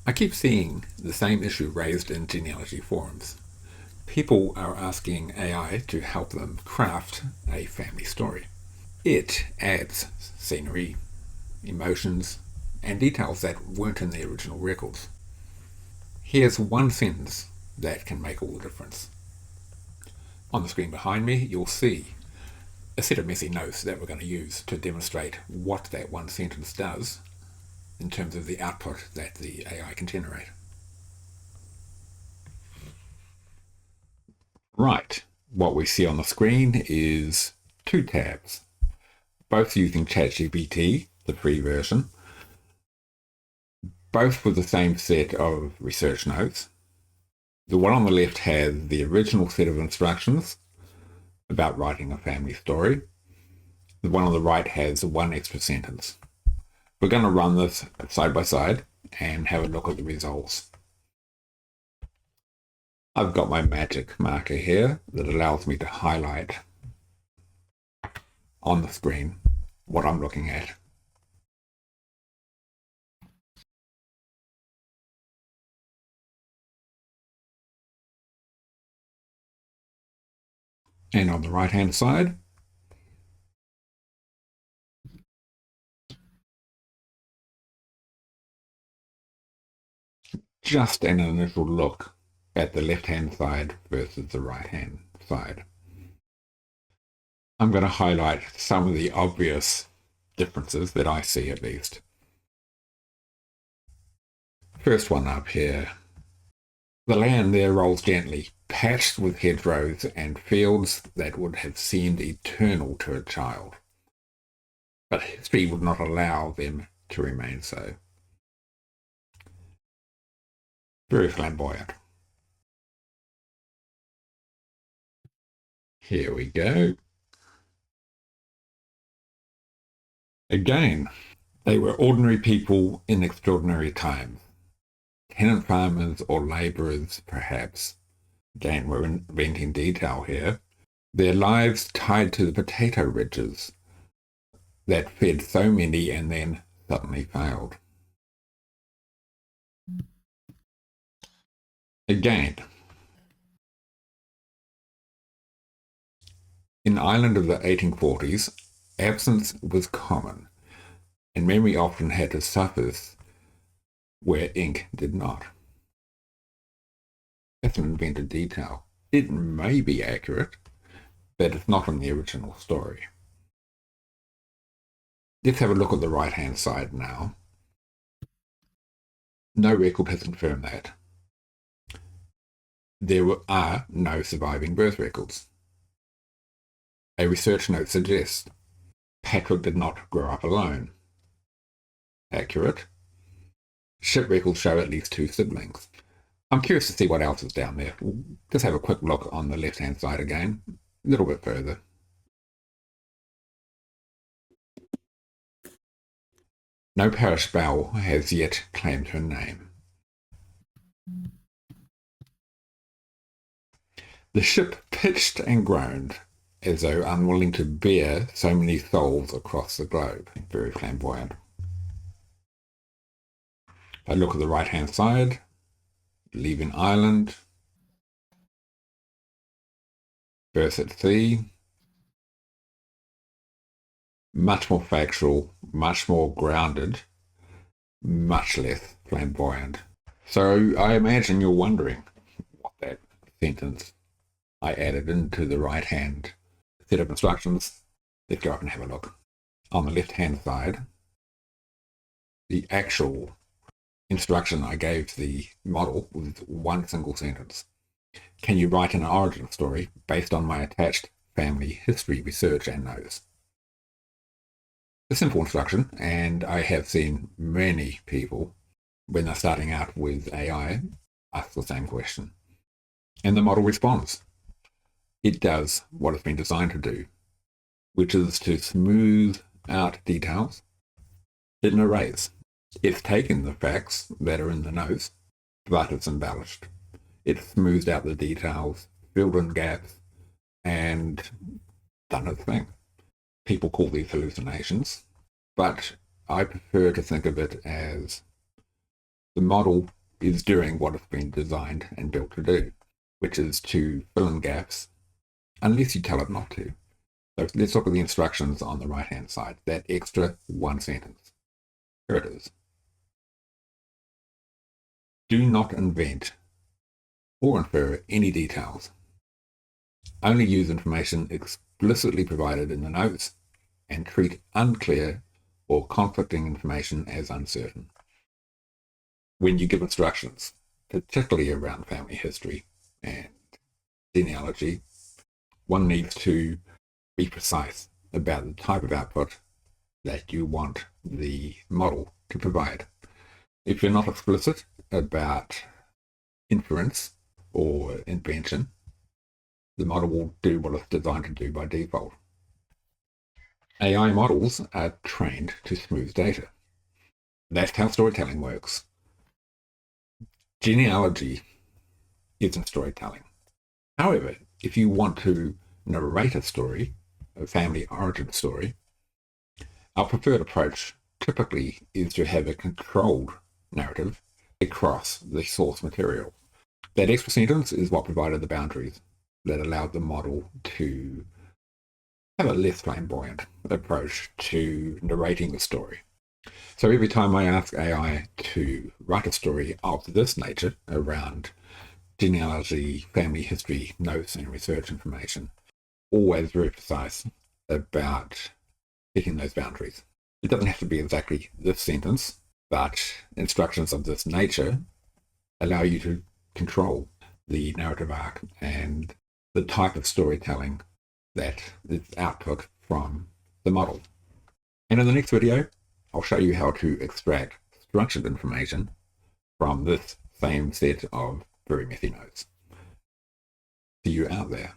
I keep seeing the same issue raised in genealogy forums. People are asking AI to help them craft a family story. It adds scenery, emotions, and details that weren't in the original records. Here's one sentence that can make all the difference. On the screen behind me, you'll see a set of messy notes that we're going to use to demonstrate what that one sentence does in terms of the output that the AI can generate. Right, what we see on the screen is two tabs, both using ChatGPT, the free version, both with the same set of research notes. The one on the left has the original set of instructions about writing a family story. The one on the right has one extra sentence. We're going to run this side by side and have a look at the results. I've got my magic marker here that allows me to highlight on the screen what I'm looking at. And on the right hand side, just an initial look at the left hand side versus the right hand side. I'm going to highlight some of the obvious differences that I see, at least. First one up here. The land there rolls gently, patched with hedgerows and fields that would have seemed eternal to a child. But history would not allow them to remain so. Very flamboyant. Here we go. Again, they were ordinary people in extraordinary times. Tenant farmers or labourers, perhaps. Again, we're inventing detail here. Their lives tied to the potato ridges that fed so many and then suddenly failed. Again, in Ireland of the 1840s, absence was common, and memory often had to surface where ink did not. That's an invented detail. It may be accurate, but it's not in the original story. Let's have a look at the right-hand side now. No record has confirmed that. There are no surviving birth records. A research note suggests Patrick did not grow up alone. Accurate. Ship records show at least two siblings. I'm curious to see what else is down there. We'll just have a quick look on the left-hand side again, a little bit further. No parish bell has yet claimed her name. The ship pitched and groaned, as though unwilling to bear so many souls across the globe. Very flamboyant. If I look at the right-hand side, leaving Ireland, birth at sea, much more factual, much more grounded, much less flamboyant. So I imagine you're wondering what that sentence I added into the right-hand set of instructions. Let's go up and have a look. On the left-hand side, the actual instruction I gave the model was one single sentence. Can you write an origin story based on my attached family history research and notes? A simple instruction, and I have seen many people, when they're starting out with AI, ask the same question. And the model responds. It does what it's been designed to do, which is to smooth out details. It narrates. It's taken the facts that are in the notes, but it's embellished. It's smoothed out the details, filled in gaps, and done its thing. People call these hallucinations, but I prefer to think of it as The model is doing what it's been designed and built to do, which is to fill in gaps unless you tell it not to. So let's look at the instructions on the right-hand side, that extra one sentence. Here it is. Do not invent or infer any details. Only use information explicitly provided in the notes and treat unclear or conflicting information as uncertain. When you give instructions, particularly around family history and genealogy, one needs to be precise about the type of output that you want the model to provide. If you're not explicit about inference or invention, the model will do what it's designed to do by default. AI models are trained to smooth data. That's how storytelling works. Genealogy isn't storytelling. However, if you want to narrate a story, a family origin story, our preferred approach typically is to have a controlled narrative across the source material. That extra sentence is what provided the boundaries that allowed the model to have a less flamboyant approach to narrating the story. So every time I ask AI to write a story of this nature around genealogy, family history, notes, and research information, always very precise about hitting those boundaries. It doesn't have to be exactly this sentence, but instructions of this nature allow you to control the narrative arc and the type of storytelling that is output from the model. And in the next video, I'll show you how to extract structured information from this same set of very messy notes. See you out there.